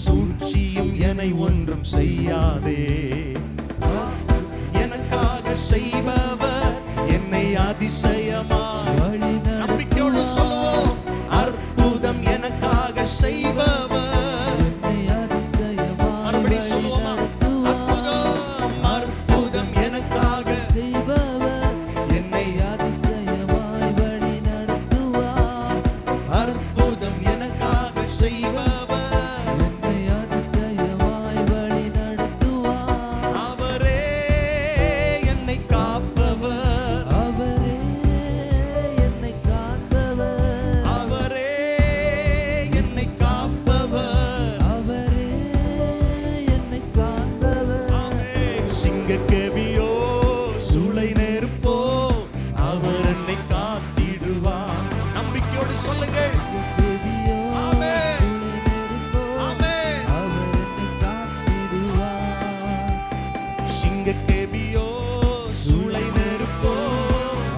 சூழ்ச்சியும் என்னை ஒன்றும் செய்யாதே. எனக்காக செய்பவர் என்னை அதிசயமாய் நம்பிக்கையோடு சொல்லுவோம். அற்புதம் எனக்காக செய்பவர் என்னை அதிசயமாய் மறுபடியும் சொல்லுவோமா? அற்புதம் அற்புதம் எனக்காக செய்பவர் என்னை அதிசயமாய் வழி நடத்துவார். அற்புதம் எனக்காக செய்பவர் என்னை அதிசயமாய் வழி நடத்துவார். அவரே என்னை காப்பவர், அவரே என்னை காப்பவர், அவரே என்னை காப்பவர், அவரே என்னை காப்பவர். ஆமென். சிங்கக்கேவியோ சூளை நெருப்போ அவர் என்னை காத்திடுவார். நம்பிக்கையோடு சொல்லுங்கள். ஆமென். ஆமென். அவர் என்னை காத்திடுவார். சிங்கக்கேவியோ சூளை நெருப்போ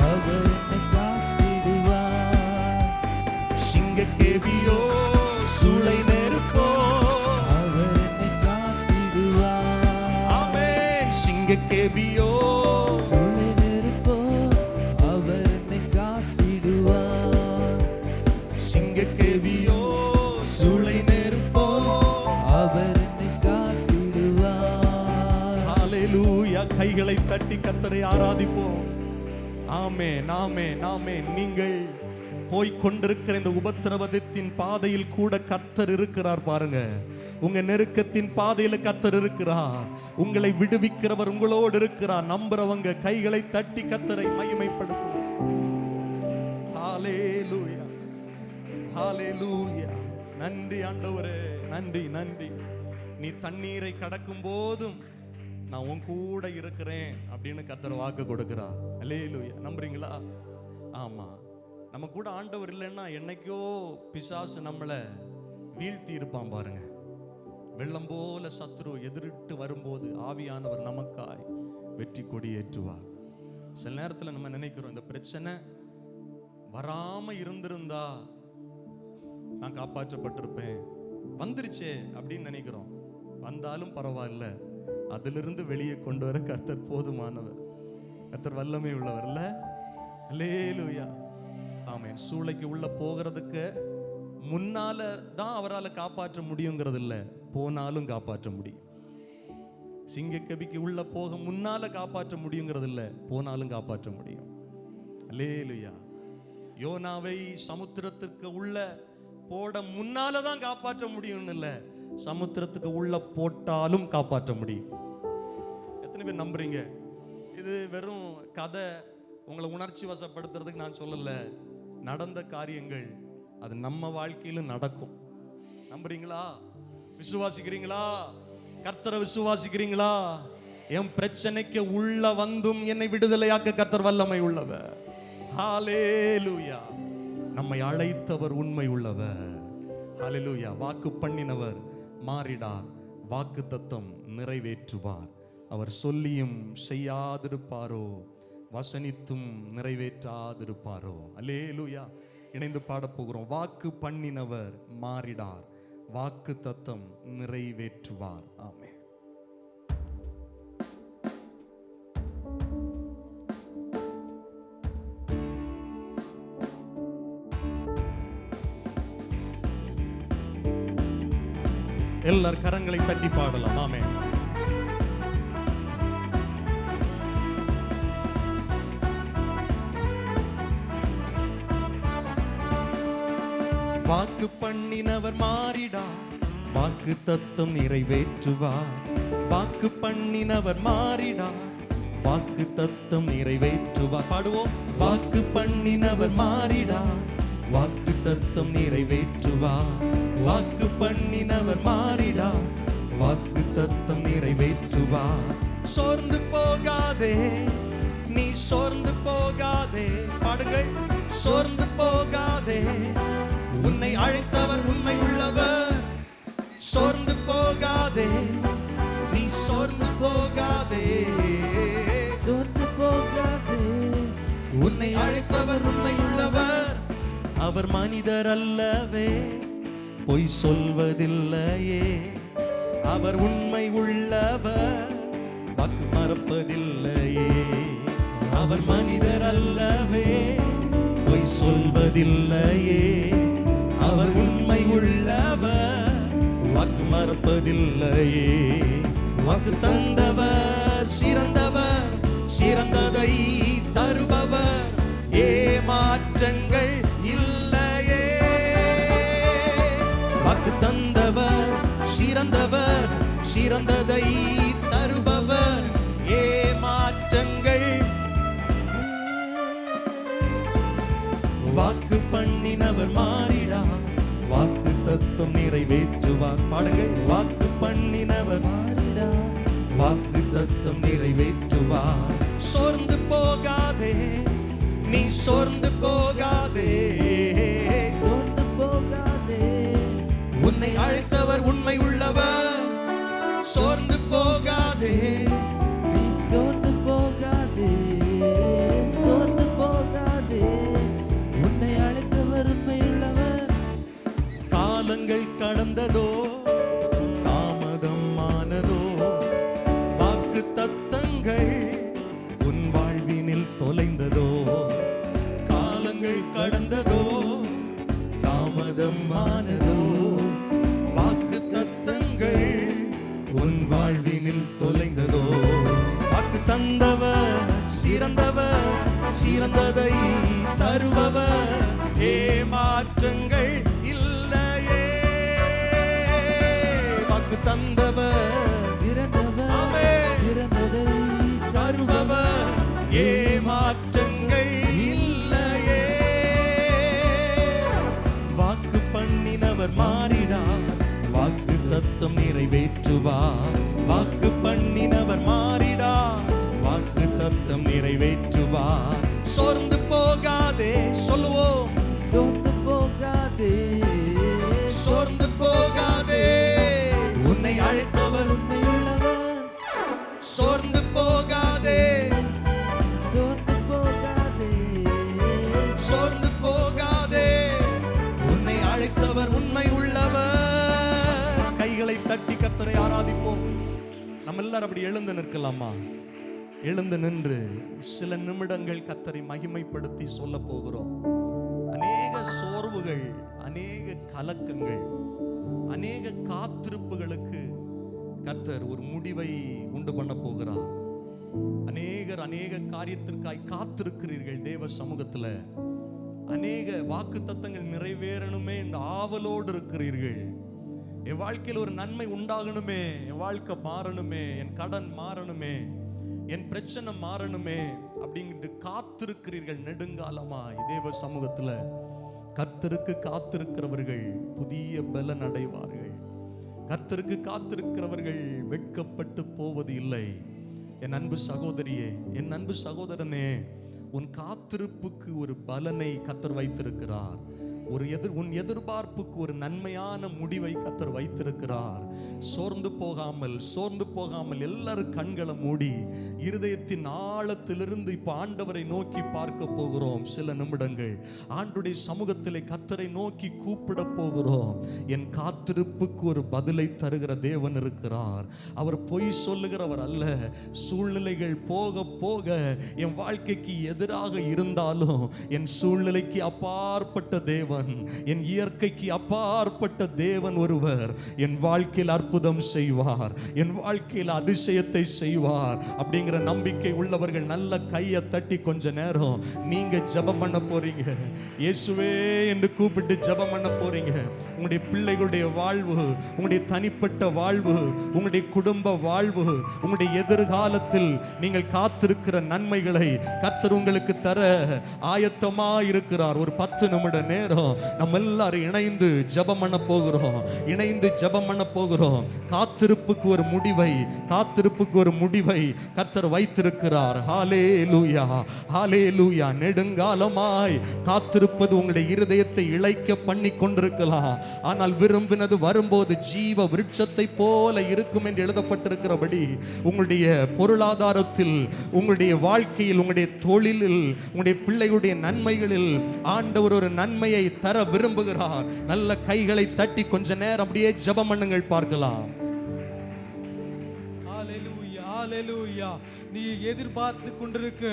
அவர் என்னை காத்திடுவார். சிங்கக்கேவியோ சூளை நெருப்போ அவர் என்னை காத்திடுவார். ஆமென். சிங்கக்கேவியோ சூளை நெருப்போ அவர் என்னை காத்திடுவார். சிங்கக்கேவியோ சூளை நெருப்போ அவர் என்னை காத்திடுவார். ஹalleluya. கைகளை தட்டி கர்த்தரை ஆராதிப்போம். ஆமென் ஆமென் ஆமென். நீங்கள் போய் கொண்டிருக்கிற இந்த உபத்திரவத்தின் பாதையில் கூட கர்த்தர் இருக்கிறார் பாருங்க. உங்க நெருக்கத்தின் பாதையில கர்த்தர் இருக்கிறார். உங்களை விடுவிக்கிறவர் உங்களோடு இருக்கிறார். நம்புறவங்க கைகளை தட்டி கர்த்தரை மகிமைப்படுத்தும். ஹalleluya ஹalleluya. நன்றி ஆண்டவரே, நன்றி நன்றி. நீ தண்ணீரை கடக்கும் போதும் நான் உன் கூட இருக்கிறேன் அப்படின்னு கர்த்தர் வாக்கு கொடுக்கிறார். ஹalleluya. நம்புறீங்களா? ஆமா. நம்ம கூட ஆண்டவர் இல்லைன்னா என்னைக்கோ பிசாசு நம்மளை வீழ்த்தி இருப்பான் பாருங்க. வெள்ளம் போல சத்துரு எதிரிட்டு வரும்போது ஆவியானவர் நமக்காய் வெற்றி கொடி ஏற்றுவார். சில நேரத்தில் நம்ம நினைக்கிறோம், இந்த பிரச்சனை வராம இருந்திருந்தா நான் காப்பாற்றப்பட்டிருப்பேன், வந்துருச்சே அப்படின்னு நினைக்கிறோம். வந்தாலும் பரவாயில்ல, அதிலிருந்து வெளியே கொண்டு வர கர்த்தர் போதுமானவர். கர்த்தர் வல்லமை உள்ளவர் இல்ல? அல்லேலூயா. ஆமென். சூளைக்கு உள்ள போகிறதுக்கு முன்னால தான் அவரால் காப்பாற்ற முடியுங்கிறது இல்லை, போனாலும் காப்பாற்ற முடியும். சிங்கக்கவிக்கு உள்ள போக முன்னால காப்பாற்ற முடியுங்கிறது இல்லை, போனாலும் காப்பாற்ற முடியும். அல்லேலூயா. யோனாவை சமுத்திரத்திற்கு உள்ள போட முன்னால தான் காப்பாற்ற முடியும்னு இல்லை, சமுத்திரத்துக்கு உள்ள போட்டாலும் காப்பாற்ற முடியும். எத்தனை பேர் நம்புறீங்க? இது வெறும் கதை, உங்களை உணர்ச்சி வசப்படுத்துறதுக்கு நான் சொல்லல. நடந்த காரியங்கள் அது நம்ம வாழ்க்கையிலும் நடக்கும். நம்புறீங்களா? விசுவாசிக்கிறீங்களா? கர்த்தரை விசுவாசிக்கிறீங்களா? என் பிரச்சனைக்கு உள்ள வந்தும் என்னை விடுதலையாக்க கர்த்தர் வல்லமை உள்ளவர். ஹalleluya. நம்மை அழைத்தவர் உண்மை உள்ளவர். ஹalleluya. வாக்கு பண்ணினவர் மாறிடார், வாக்கு தத்தம் நிறைவேற்றுவார். அவர் சொல்லியும் செய்யாதிருப்பாரோ, வசனித்தும் நிறைவேற்றாதிருப்பாரோ. அல்லேலூயா. இணைந்து பாடப் போகிறோம். வாக்கு பண்ணினவர் மாறிடார், வாக்கு தத்தம் நிறைவேற்றுவார். ஆமென். எல்லார் கரங்களை தட்டி பாடலாம். ஆமென். வாக்கு பண்ணினவர் மாறிடார், வாக்கு தத்தம் நிறைவேற்றுவார். வாக்கு பண்ணினவர் மாறிடார், வாக்கு தத்தம் நிறைவேற்றுவார். பாடுவோம். வாக்கு பண்ணினவர் மாறிடார், வாக்கு தத்தம் நிறைவேற்றுவார். வாக்கு பண்ணினவர் மாறிடார், வாக்கு தத்தம் நிறைவேற்றுவார். சோர்ந்து போகாதே, நீ சோர்ந்து போகாதே. பாடுங்கள். சோர்ந்து போகாதே, உன்னை அழைத்தவர் உண்மை உள்ளவர். சோர்ந்து போகாதே, நீ சோர்ந்து போகாதே. சோர்ந்து போகாதே, உன்னை அழைத்தவர் உண்மை உள்ளவர். அவர் மனிதர் அல்லவே, பொய் சொல்வதில்லையே. அவர் உண்மை உள்ளவர், வாக்கு மறப்பதில்லையே. அவர் மனிதர் அல்லவே, பொய் சொல்வதில்லையே. அவர் உண்மை உள்ளவர், வாக்கு மறப்பதில்லையே. வாக்கு தந்தவர் சிறந்தவர், சிறந்ததை தருபவர், ஏமாற்றங்கள் இல்லையே. வாக்கு தந்தவர் சிறந்தவர், சிறந்ததை தருபவர், ஏமாற்றங்கள். வாக்கு பண்ணினவர் மாறிடா, வாக்கு தத்துவம் நிறைவேற்றுவார். பாடுங்கள். வாக்கு பண்ணினவர் மாறிடா, வாக்கு தத்துவம் நிறைவேற்றுவார். சோர்ந்து போகாதே, நீ சோர்ந்து போகாதே, சோர்ந்து போகாதே. உன்னை அழைத்தவர் உண்மை உள்ளவர். சோர்ந்து போகாதே, நீ சோர்ந்து போகாதே, சோர்ந்து போகாதே. உன்னை அழைத்தவர் உண்மையுள்ளவர். காலங்கள் கடந்ததோ, தாமதம் ஆனதோ, வாக்கு தத்தங்கள் உன் வாழ்வினில் தொலைந்ததோ. காலங்கள் கடந்ததோ, தாமதம் ஆனதோ, வாக்கு தத்தங்கள் உன் வாழ்வினில் தொலைந்ததோ. வாக்கு தந்தவர் சிறந்தவர், சிறந்ததை தருபவர், ஏமாற்றங்கள் இல்லையே. வாக்கு தந்தவர் சிறந்தவர், சிறந்ததை தருபவர், ஏமாற்றங்கள் இல்லையே. வாக்கு பண்ணினவர் மாறிடார், வாக்கு தத்தம் நிறைவேற்றுவார். வாக்கு பண்ணினவர் மாறிடார், வாக்கு தத்தம் நிறைவேற்றுவார். சோர்ந்து போகாதே, சொல்லுவோம். சோர்ந்து போகாதே, சோர்ந்து போகாதே, உன்னை அழைத்தவர் உண்மையுள்ளவர். சோர்ந்து போகாதே, சோர்ந்து போகாதே, சோர்ந்து போகாதே, உன்னை அழைத்தவர் உண்மை உள்ளவர். கைகளை தட்டி கர்த்தரை ஆராதிப்போம். நம்ம எல்லாரும் அப்படி எழுந்து நிற்கலாமா? எழுந்து நின்று சில நிமிடங்கள் கர்த்தரை மகிமைப்படுத்தி சொல்ல போகிறோம். அநேக சோர்வுகள், அநேக கலக்கங்கள், அநேக காத்திருப்புகளுக்கு கர்த்தர் ஒரு முடிவை உண்டு பண்ண போகிறார். அநேகர் அநேக காரியத்திற்காய் காத்திருக்கிறீர்கள். தேவ சமூகத்துல அநேக வாக்கு தத்தங்கள் நிறைவேறணுமே என்ற ஆவலோடு இருக்கிறீர்கள். என் வாழ்க்கையில் ஒரு நன்மை உண்டாகணுமே, என் வாழ்க்கை மாறணுமே, என் கடன் மாறணுமே, என் பிரச்சனை மாறணுமே அப்படிங்கிட்டு காத்திருக்கிறீர்கள் நெடுங்காலமாய். தேவ சமூகத்துல கர்த்தருக்கு காத்திருக்கிறவர்கள் புதிய பலன் அடைவார்கள். கர்த்தருக்கு காத்திருக்கிறவர்கள் வெட்கப்பட்டு போவது இல்லை. என் அன்பு சகோதரியே, என் அன்பு சகோதரனே, உன் காத்திருப்புக்கு ஒரு பலனை கர்த்தர் வைத்திருக்கிறார். உன் எதிர்பார்ப்புக்கு ஒரு நன்மையான முடிவை கர்த்தர் வைத்திருக்கிறார். சோர்ந்து போகாமல் எல்லாரும் கண்களை மூடி இருதயத்தின் ஆழத்திலிருந்து இப்ப ஆண்டவரை நோக்கி பார்க்க போகிறோம். சில நிமிடங்கள் ஆண்டுடைய சமூகத்திலே கர்த்தரை நோக்கி கூப்பிட போகிறோம். என் காத்திருப்புக்கு ஒரு பதிலை தருகிற தேவன் இருக்கிறார். அவர் பொய் சொல்லுகிறவர் அல்ல. சூழ்நிலைகள் போக போக என் வாழ்க்கைக்கு எதிராக இருந்தாலும் என் சூழ்நிலைக்கு அப்பாற்பட்ட தேவன், என் இயற்கைக்கு அப்பாற்பட்ட தேவன் ஒருவர் என் வாழ்க்கையில் அற்புதம் செய்வார், என் வாழ்க்கையில் அதிசயத்தை செய்வார். அப்படிங்கிற நம்பிக்கை உள்ளவர்கள் நல்ல கையை தட்டி கொஞ்ச நேரம் நீங்க ஜெபம் பண்ண போறீங்க. இயேசுவே என்று கூப்பிட்டு ஜெபம் பண்ண போறீங்க. உங்களுடைய பிள்ளைகளுடைய வாழ்வு, உங்களுடைய தனிப்பட்ட வாழ்வு, உங்களுடைய குடும்ப வாழ்வு, உங்களுடைய எதிர்காலத்தில் நீங்கள் காத்திருக்கிற நன்மைகளை கர்த்தர் உங்களுக்கு தர ஆயத்தமா இருக்கிறார். ஒரு 10 நிமிட நேரம் நம்ம எல்லாரும் இணைந்து ஜெபம் பண்ண போகிறோம். காத்திருப்புக்கு ஒரு முடிவை கர்த்தர் வைத்திருக்கிறார். ஹல்லேலூயா, ஹல்லேலூயா. நெடுங்காலமாய் காத்திருப்பது உங்களுடைய இருதயத்தை இளைக்க பண்ணி கொண்டிருக்கலாம். ஆனால் விரும்பினது வரும்போது ஜீவ விருட்சத்தை போல இருக்கும் என்று எழுதப்பட்டிருக்கிறபடி உங்களுடைய பொருளாதாரத்தில், உங்களுடைய வாழ்க்கையில், உங்களுடைய தொழிலில், உங்களுடைய பிள்ளைகளுடைய நன்மைகளில் ஆண்டவர் ஒரு நன்மையை தர விரும்புகிறார். நல்ல கைகளை தட்டி கொஞ்ச நேரம் அப்படியே ஜெபம் பண்ணுங்கள் பார்க்கலாம். ஹalleluya ஹalleluya. நீ எதிர்பார்த்து கொண்டிருக்கிற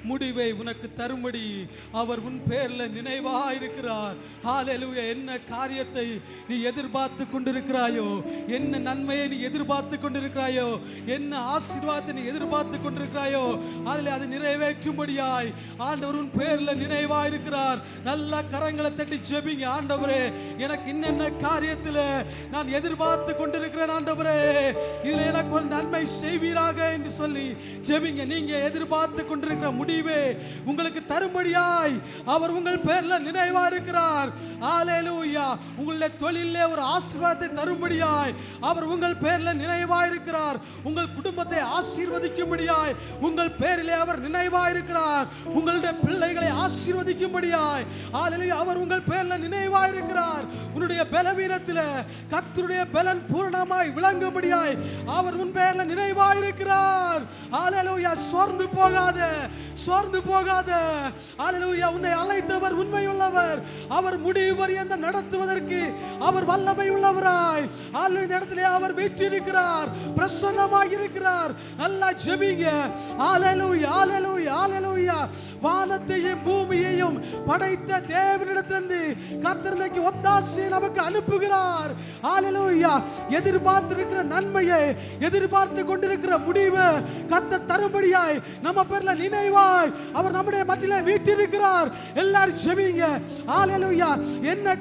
முடிவை உனக்கு தரும்படி அவர் உன் பேர்ல நினைவாக இருக்கிறார். ஹalleluya. என்ன காரியத்தை நீ எதிர்பார்த்து கொண்டிருக்கிறாயோ, என்ன நன்மையை நீ எதிர்பார்த்து கொண்டிருக்கிறாயோ, என்ன ஆசீர்வாதத்தை நீ எதிர்பார்த்து கொண்டிருக்கிறாயோ, அதில் அதை நிறைவேற்றும்படியாய் ஆண்டவர் உன் பேர்ல நினைவாக இருக்கிறார். நல்ல கரங்களை தட்டி ஜெபிங்க. ஆண்டவரே, எனக்கு இன்னென்ன காரியத்தில் நான் எதிர்பார்த்து கொண்டிருக்கிறேன் ஆண்டவரே, இதில் எனக்கு ஒரு நன்மை செய்வீராக என்று சொல்லி ஜெபிங்க. நீங்க எதிர்பார்த்து கொண்டிருக்கிற முடிவே உங்களுக்கு தரும்படியாய் அவர் உங்கள் பேர்ல நினைவா இருக்கிறார். ஹalleluya. உங்களுடைய தொழிலிலே ஒரு ஆசீர்வாதத்தை தரும்படியாய் அவர் உங்கள் பேர்ல நினைவா இருக்கிறார். உங்கள் குடும்பத்தை ஆசீர்வதிக்கும்படியாய் உங்கள் பேரிலே அவர் நினைவா இருக்கிறார். உங்களுடைய பிள்ளைகளை ஆசீர்வதிக்கும்படியாய் ஹalleluya அவர் உங்கள் பேர்ல நினைவா இருக்கிறார். உன்னுடைய பலவீனத்திலே கர்த்தருடைய பலன் பூரணமாய் விளங்கும்படியாய் அவர் உன் பேர்ல நினைவா இருக்கிறார். ஹalleluya. சோர்ந்து போகாதே, சோர்ந்து போகாதே. ஹalleluya. உன்னை அழைத்தவர் உண்மையுள்ளவர். அவர் முடிவு பரியந்த நடத்துவதற்கு அவர் வல்லமை உள்ளவராய் ஹalleluya இந்த இடத்திலே அவர் வீற்றிருக்கிறார், பிரசன்னமாய் இருக்கிறார். நல்லா ஜெபிங்க. ஹalleluya ஹalleluya ஹalleluya. வானத்தையும் பூமியையும் படைத்த தேவனிடத்திலிருந்து கர்த்தர் இன்னைக்கு ஒத்தாசை நமக்கு அனுப்புகிறார். ஹalleluya. எதிர்பார்த்திருக்கிற நன்மையை, எதிர்பார்த்து கொண்டிருக்கிற முடிவு கர்த்தர் தரும்படியாய் நம்ம பேர்ல நினைவாய் அவர் நம்முடைய மத்தியிலே வீற்றிருக்கிறார். எல்லாரும் ஜெபிங்க. ஹalleluya. என்ன